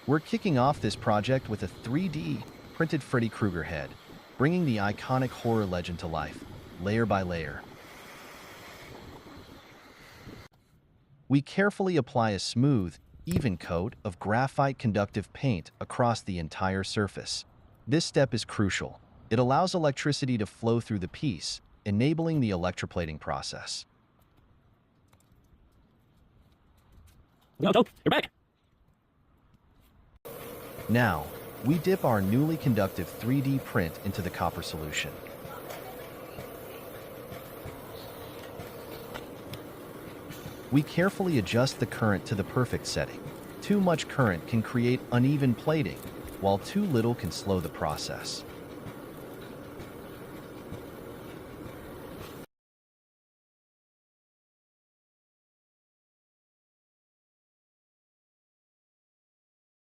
We're kicking off this project with a 3D printed Freddy Krueger head, bringing the iconic horror legend to life, layer by layer. We carefully apply a smooth, even coat of graphite conductive paint across the entire surface. This step is crucial. It allows electricity to flow through the piece, enabling the electroplating process. No, you're back. Now, we dip our newly conductive 3D print into the copper solution. We carefully adjust the current to the perfect setting. Too much current can create uneven plating, while too little can slow the process.